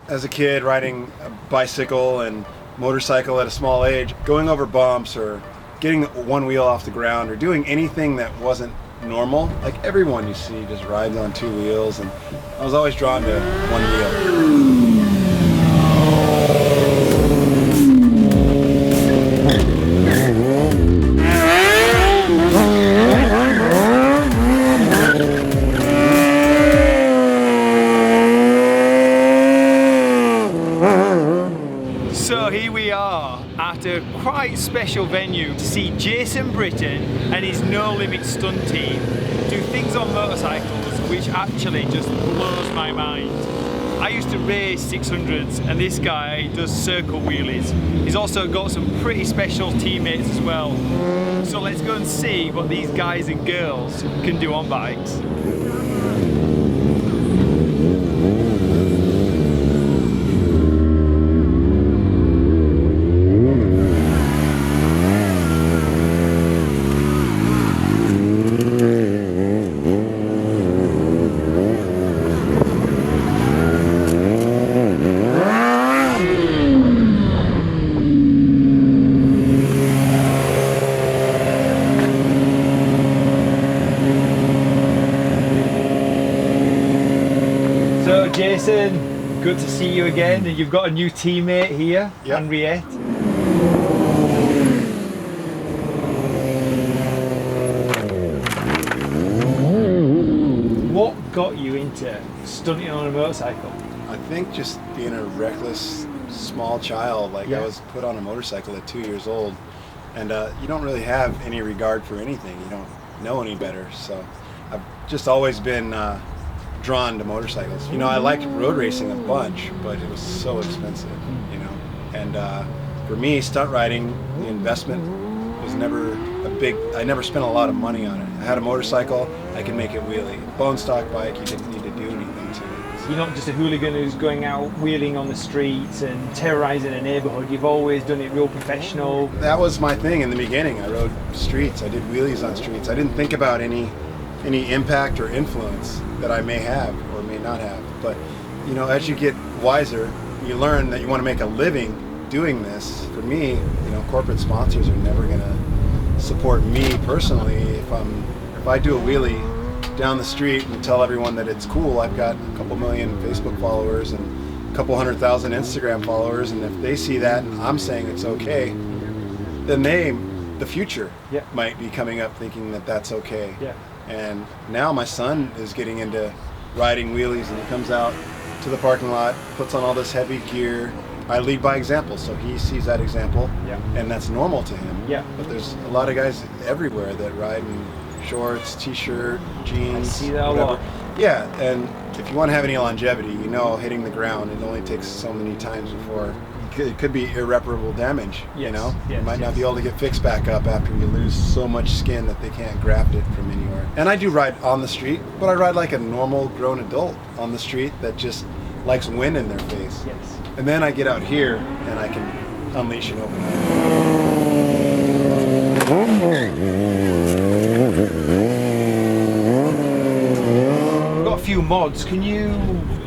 As a kid, riding a bicycle and motorcycle at a small age, going over bumps or getting one wheel off the ground or doing anything that wasn't normal. Like everyone you see just rides on two wheels, and I was always drawn to one wheel. So here we are at a quite special venue to see Jason Britton and his No Limit stunt team do things on motorcycles which actually just blows my mind. I used to race 600s and this guy does circle wheelies. He's also got some pretty special teammates as well. So let's go and see what these guys and girls can do on bikes. So Jason, good to see you again. You've got a new teammate here, Yep. Henriette. What got you into stunting on a motorcycle? I think just being a reckless small child. Like Yeah. I was put on a motorcycle at 2 years old, and you don't really have any regard for anything. You don't know any better. So I've just always been drawn to motorcycles. You know, I liked road racing a bunch, but it was so expensive, you know. And for me, stunt riding, the investment was never a big, I never spent a lot of money on it. I had a motorcycle, I could make it wheelie. Bone stock bike, you didn't need to do anything to it. You're not just a hooligan who's going out wheeling on the streets and terrorizing a neighborhood. You've always done it real professional. That was my thing in the beginning. I rode streets, I did wheelies on streets. I didn't think about any impact or influence that I may have or may not have. But you know, as you get wiser, you learn that you want to make a living doing this. For me, you know, corporate sponsors are never going to support me personally. If I do a wheelie down the street and tell everyone that it's cool, I've got a couple million Facebook followers and a couple 100,000 Instagram followers, and if they see that and I'm saying it's okay, then the future Yeah. might be coming up thinking that that's okay. Yeah. And now my son is getting into riding wheelies, and he comes out to the parking lot, puts on all this heavy gear. I lead by example, so he sees that example, Yeah. and that's normal to him. Yeah. But there's a lot of guys everywhere that ride in shorts, t-shirt, jeans, I see that a whatever. lot. Yeah, and if you want to have any longevity, you know, hitting the ground, it only takes so many times before it could be irreparable damage. You Yes, know, you yes, might not yes. be able to get fixed back up after you lose so much skin that they can't graft it from anywhere. And I do ride on the street, but I ride like a normal grown adult on the street that just likes wind in their face. Yes. And then I get out here and I can unleash an open We've got a few mods. Can you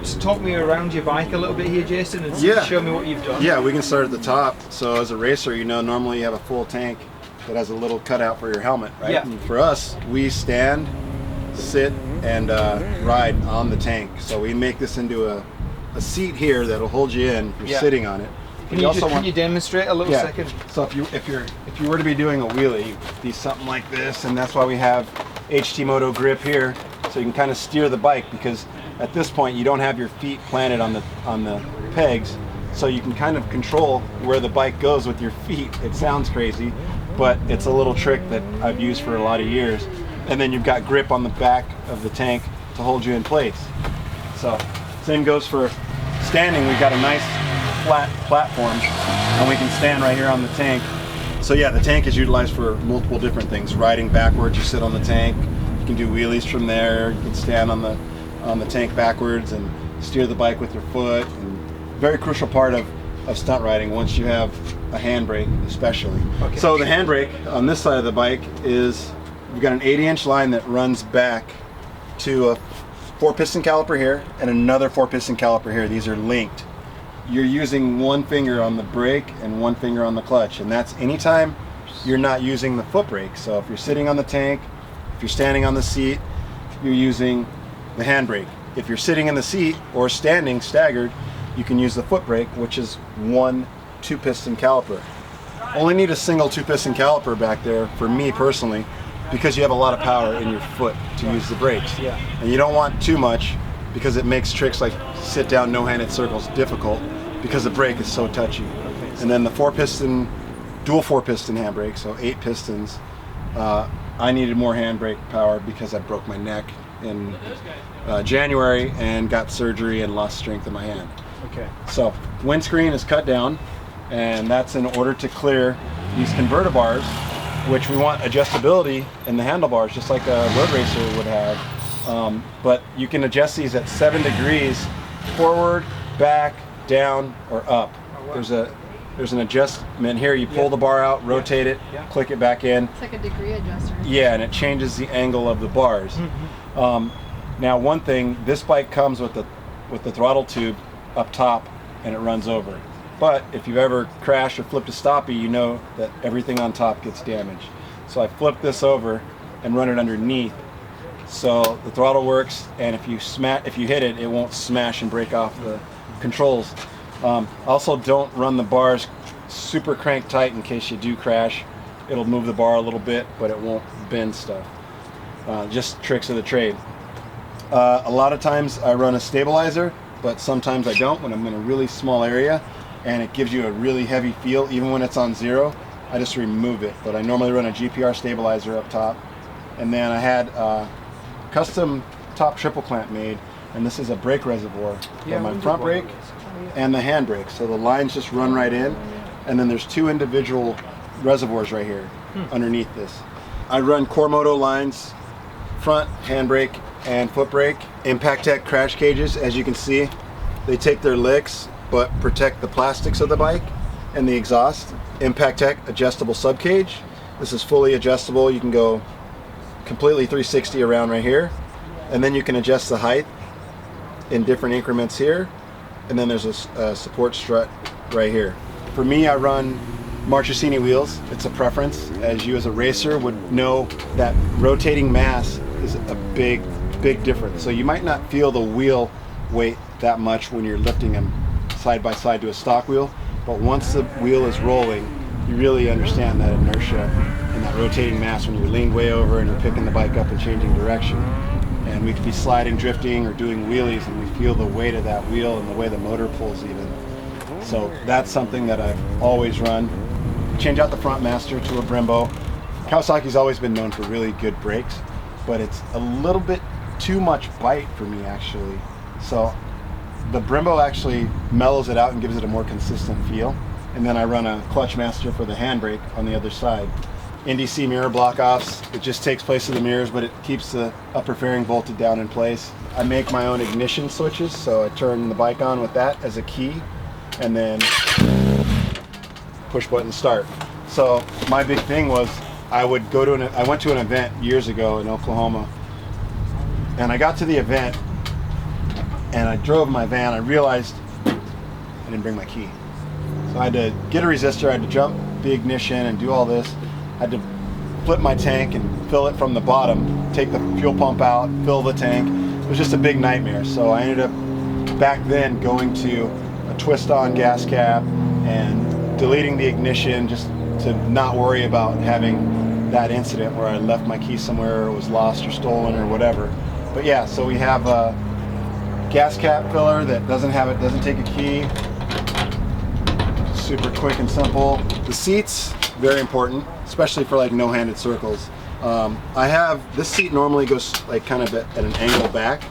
just talk me around your bike a little bit here, Jason, and Yeah. show me what you've done? Yeah, we can start at the top. So as a racer, you know, normally you have a full tank that has a little cutout for your helmet, right? Yeah. And for us, we stand, sit, and ride on the tank. So we make this into a seat here that'll hold you in. You're Yeah. sitting on it. Can you demonstrate a little Yeah. second? So if you were to be doing a wheelie, you'd be something like this, and that's why we have HT Moto grip here, so you can kind of steer the bike, because at this point you don't have your feet planted on the pegs, so you can kind of control where the bike goes with your feet. It sounds crazy, but it's a little trick that I've used for a lot of years. And then you've got grip on the back of the tank to hold you in place. So same goes for standing. We've got a nice flat platform, and we can stand right here on the tank. So yeah, the tank is utilized for multiple different things. Riding backwards, you sit on the tank. You can do wheelies from there. You can stand on the tank backwards and steer the bike with your foot. And very crucial part of stunt riding once you have a handbrake, especially. Okay. So the handbrake on this side of the bike is, we've got an 80-inch line that runs back to a 4-piston caliper here and another 4-piston caliper here. These are linked. you're using one finger on the brake and one finger on the clutch, and that's anytime you're not using the foot brake. So if you're sitting on the tank, if you're standing on the seat, you're using the handbrake. If you're sitting in the seat or standing staggered, you can use the foot brake, which is one 2-piston caliper. Only need a single 2-piston caliper back there for me personally, because you have a lot of power in your foot to use the brakes. Yeah. And you don't want too much, because it makes tricks like sit down no-handed circles difficult, because the brake is so touchy. And then the dual 4-piston handbrake, so 8 pistons. I needed more handbrake power because I broke my neck in January and got surgery and lost strength in my hand. Okay. So windscreen is cut down, and that's in order to clear these converter bars, which we want adjustability in the handlebars, just like a road racer would have. But you can adjust these at 7 degrees, forward, back, down, or up. There's an adjustment here. You pull the bar out, rotate it, click it back in. It's like a degree adjuster. Yeah, and it changes the angle of the bars. Now, one thing, this bike comes with the throttle tube up top, and it runs over. But if you've ever crashed or flipped a stoppie, you know that everything on top gets damaged. So I flip this over and run it underneath, so the throttle works, and if you hit it, it won't smash and break off the controls. Also, don't run the bars super crank tight in case you do crash. It'll move the bar a little bit, but it won't bend stuff. Just tricks of the trade. A lot of times I run a stabilizer, but sometimes I don't when I'm in a really small area and it gives you a really heavy feel. Even when it's on 0, I just remove it. But I normally run a GPR stabilizer up top. And then I had a custom top triple clamp made, and this is a brake reservoir for my front brake and the hand brake. So the lines just run right in, and then there's 2 individual reservoirs right here underneath this. I run Core Moto lines, front, hand brake, and foot brake. Impact Tech crash cages, as you can see, they take their licks but protect the plastics of the bike and the exhaust. Impact Tech adjustable sub cage. This is fully adjustable. You can go completely 360 around right here, and then you can adjust the height in different increments here, and then there's a support strut right here. For me, I run Marchesini wheels. It's a preference. As you as a racer would know, that rotating mass is a big difference. So you might not feel the wheel weight that much when you're lifting them side by side to a stock wheel, but once the wheel is rolling, you really understand that inertia and that rotating mass when you're leaned way over and you're picking the bike up and changing direction. And we could be sliding, drifting, or doing wheelies, and we feel the weight of that wheel and the way the motor pulls even. So that's something that I've always run. Change out the front master to a Brembo. Kawasaki's always been known for really good brakes, but it's a little bit too much bite for me actually. So the Brembo actually mellows it out and gives it a more consistent feel. And then I run a clutch master for the handbrake on the other side. NDC mirror block offs, it just takes place of the mirrors, but it keeps the upper fairing bolted down in place. I make my own ignition switches, so I turn the bike on with that as a key, and then push button start. So my big thing was I went to an event years ago in Oklahoma, and I got to the event and I drove my van. I realized I didn't bring my key. So I had to get a resistor, I had to jump the ignition and do all this. I had to flip my tank and fill it from the bottom, take the fuel pump out, fill the tank. It was just a big nightmare. So I ended up back then going to a twist-on gas cap and deleting the ignition just to not worry about having that incident where I left my key somewhere or was lost or stolen or whatever. But yeah, so we have a gas cap filler that doesn't take a key. Super quick and simple. The seats, very important, especially for like no-handed circles. This seat normally goes like kind of at an angle back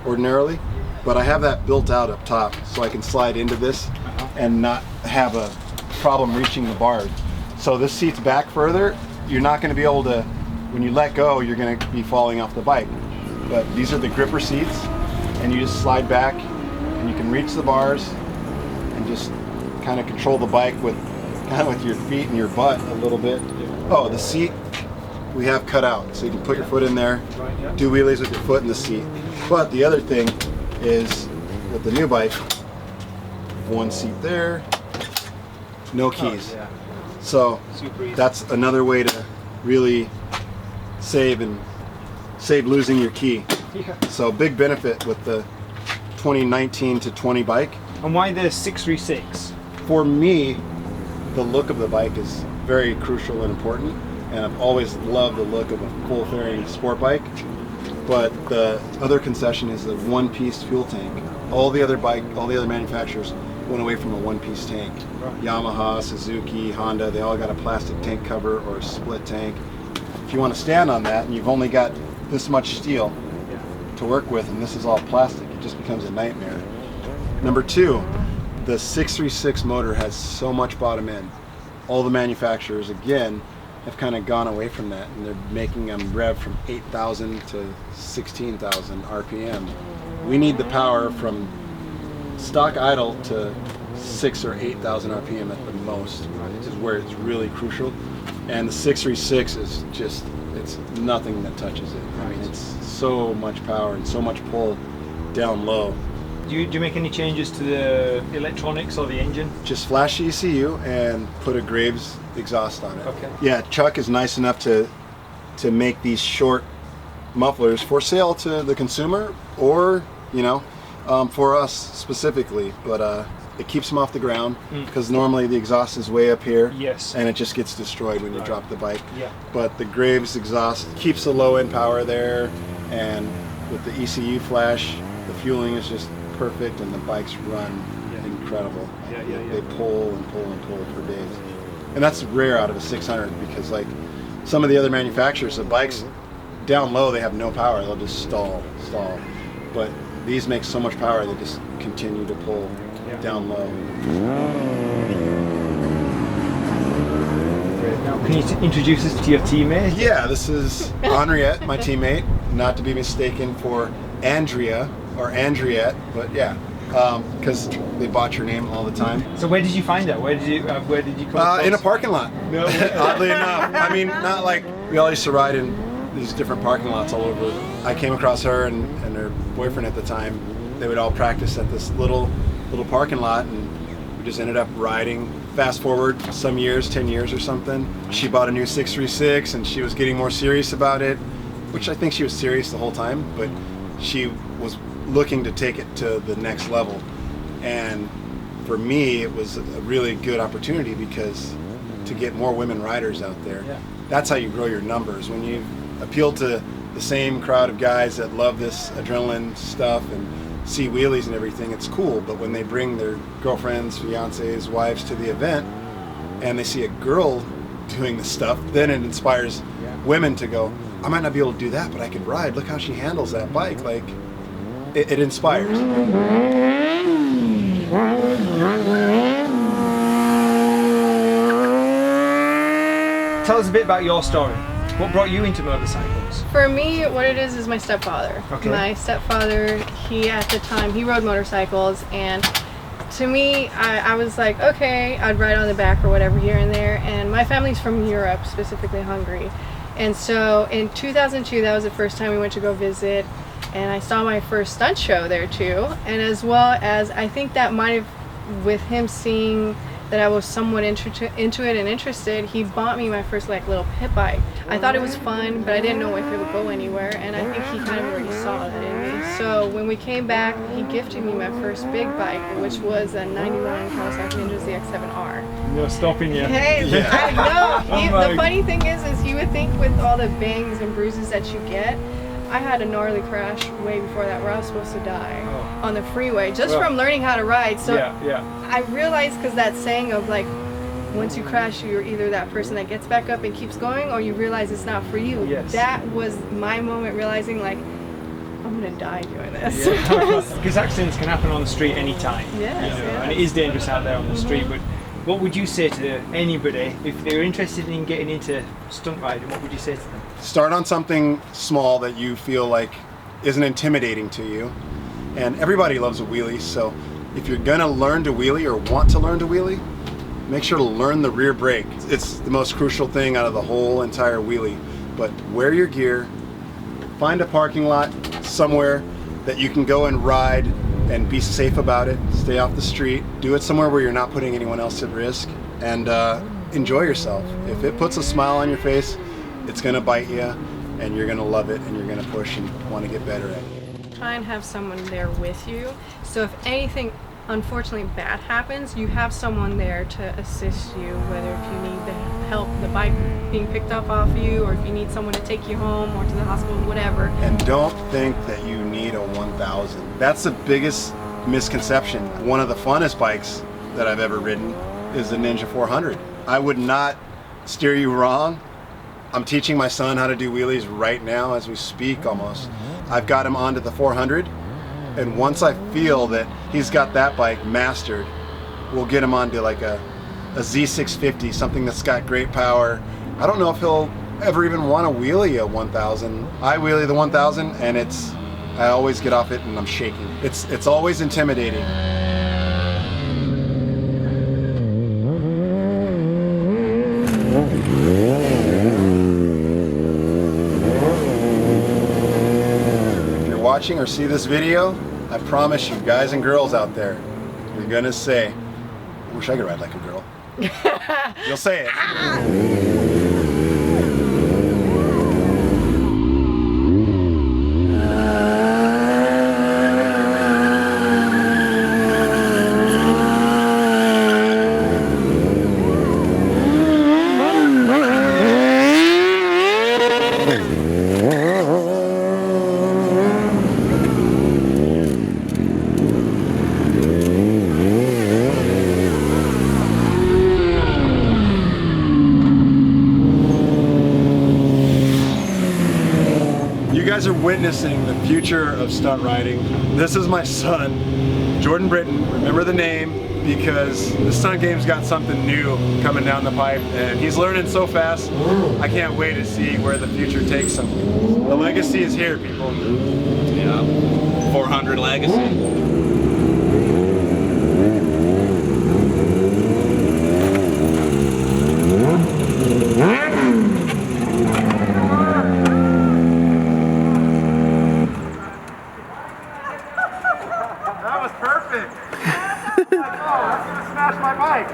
ordinarily, but I have that built out up top so I can slide into this and not have a problem reaching the bars. So this seat's back further. You're not going to be able to, when you let go, you're going to be falling off the bike. But these are the gripper seats, and you just slide back and you can reach the bars and just kind of control the bike with your feet and your butt a little bit. Oh, the seat we have cut out, so you can put your foot in there, do wheelies with your foot in the seat. But the other thing is, with the new bike, have one seat there, no keys. Oh, yeah. So Super easy. that's another way to really save losing your key. Yeah. So big benefit with the 2019 to 20 bike. And why the 636? For me, the look of the bike is very crucial and important, and I've always loved the look of a full fairing sport bike. But the other concession is the one-piece fuel tank. All the other manufacturers went away from a one-piece tank. Right. Yamaha, Suzuki, Honda, they all got a plastic tank cover or a split tank. If you want to stand on that and you've only got this much steel to work with, and this is all plastic, it just becomes a nightmare. Number two, the 636 motor has so much bottom end. All the manufacturers, again, have kind of gone away from that, and they're making them rev from 8,000 to 16,000 RPM. We need the power from stock idle to 6,000 or 8,000 RPM at the most. This is where it's really crucial. And the 636 is just, it's nothing that touches it. I mean, it's so much power and so much pull down low. Do you make any changes to the electronics or the engine? Just flash the ECU and put a Graves exhaust on it. Okay. Yeah, Chuck is nice enough to make these short mufflers for sale to the consumer, or for us specifically. But it keeps them off the ground because normally the exhaust is way up here. Yes. And it just gets destroyed when you drop the bike. Yeah. But the Graves exhaust keeps the low end power there, and with the ECU flash, the fueling is just perfect, and the bikes run incredible. They pull and pull and pull for days, and that's rare out of a 600, because like some of the other manufacturers, the bikes down low, they have no power, they'll just stall, but these make so much power they just continue to pull down low. Now, can you introduce us to your teammate? Yeah, this is Henriette, my teammate, not to be mistaken for Andrea or Andriette, but yeah, because they bought your name all the time. So where did you find her? Where did you come across? In a parking lot. No. Oddly enough. I mean, not like, we all used to ride in these different parking lots all over. I came across her and her boyfriend at the time. They would all practice at this little parking lot, and we just ended up riding. Fast forward some years, 10 years or something, she bought a new 636 and she was getting more serious about it, which I think she was serious the whole time, but she was looking to take it to the next level. And for me, it was a really good opportunity, because to get more women riders out there, that's how you grow your numbers. When you appeal to the same crowd of guys that love this adrenaline stuff and see wheelies and everything, it's cool. But when they bring their girlfriends, fiancés, wives to the event, and they see a girl doing this stuff, then it inspires women to go, I might not be able to do that, but I can ride. Look how she handles that bike. Like, it inspires. Tell us a bit about your story. What brought you into motorcycles? For me, what it is my stepfather. Okay. My stepfather, at the time, he rode motorcycles, and to me, I was like, okay, I'd ride on the back or whatever here and there, and my family's from Europe, specifically Hungary. And so in 2002, that was the first time we went to go visit, and I saw my first stunt show there too. And as well as, I think that might have, with him seeing that I was somewhat into it and interested, he bought me my first little pit bike. I thought it was fun, but I didn't know if it would go anywhere, and I think he kind of already saw that in me. So when we came back, he gifted me my first big bike, which was a 91 Kawasaki Ninja ZX7R. No stopping you. Hey, Yeah. I know. Oh The funny thing is you would think with all the bangs and bruises that you get, I had a gnarly crash way before that where I was supposed to die on the freeway, just from learning how to ride. So I realized, because that saying of once you crash, you're either that person that gets back up and keeps going, or you realize it's not for you. Yes. That was my moment realizing I'm gonna die doing this. Because accidents can happen on the street anytime. Yes, And it is dangerous out there on the street. But what would you say to anybody if they're interested in getting into stunt riding? What would you say to them? Start on something small that you feel like isn't intimidating to you. And everybody loves a wheelie, so if you're gonna learn to wheelie or want to learn to wheelie, make sure to learn the rear brake. It's the most crucial thing out of the whole entire wheelie. But wear your gear, find a parking lot somewhere that you can go and ride and be safe about it. Stay off the street. Do it somewhere where you're not putting anyone else at risk, and enjoy yourself. If it puts a smile on your face, it's gonna bite you, and you're gonna love it, and you're gonna push and want to get better at it. Try and have someone there with you, so if anything unfortunately bad happens, you have someone there to assist you, whether if you need the help, the bike being picked up off you, or if you need someone to take you home or to the hospital, whatever. And don't think that you need a 1000. That's the biggest misconception. One of the funnest bikes that I've ever ridden is the Ninja 400. I would not steer you wrong. I'm teaching my son how to do wheelies right now as we speak almost. I've got him onto the 400, and once I feel that he's got that bike mastered, we'll get him onto like a Z650, something that's got great power. I don't know if he'll ever even want to wheelie a 1000. I wheelie the 1000 and I always get off it and I'm shaking. It's always intimidating. If you're watching or see this video, I promise you, guys and girls out there, you're gonna say, I wish I could ride like a girl. You'll say it. You guys are witnessing the future of stunt riding. This is my son, Jordan Britton. Remember the name because the stunt game's got something new coming down the pipe and he's learning so fast. I can't wait to see where the future takes him. The legacy is here, people. Yeah, 400 legacy. That was perfect. Oh, I was gonna smash my bike.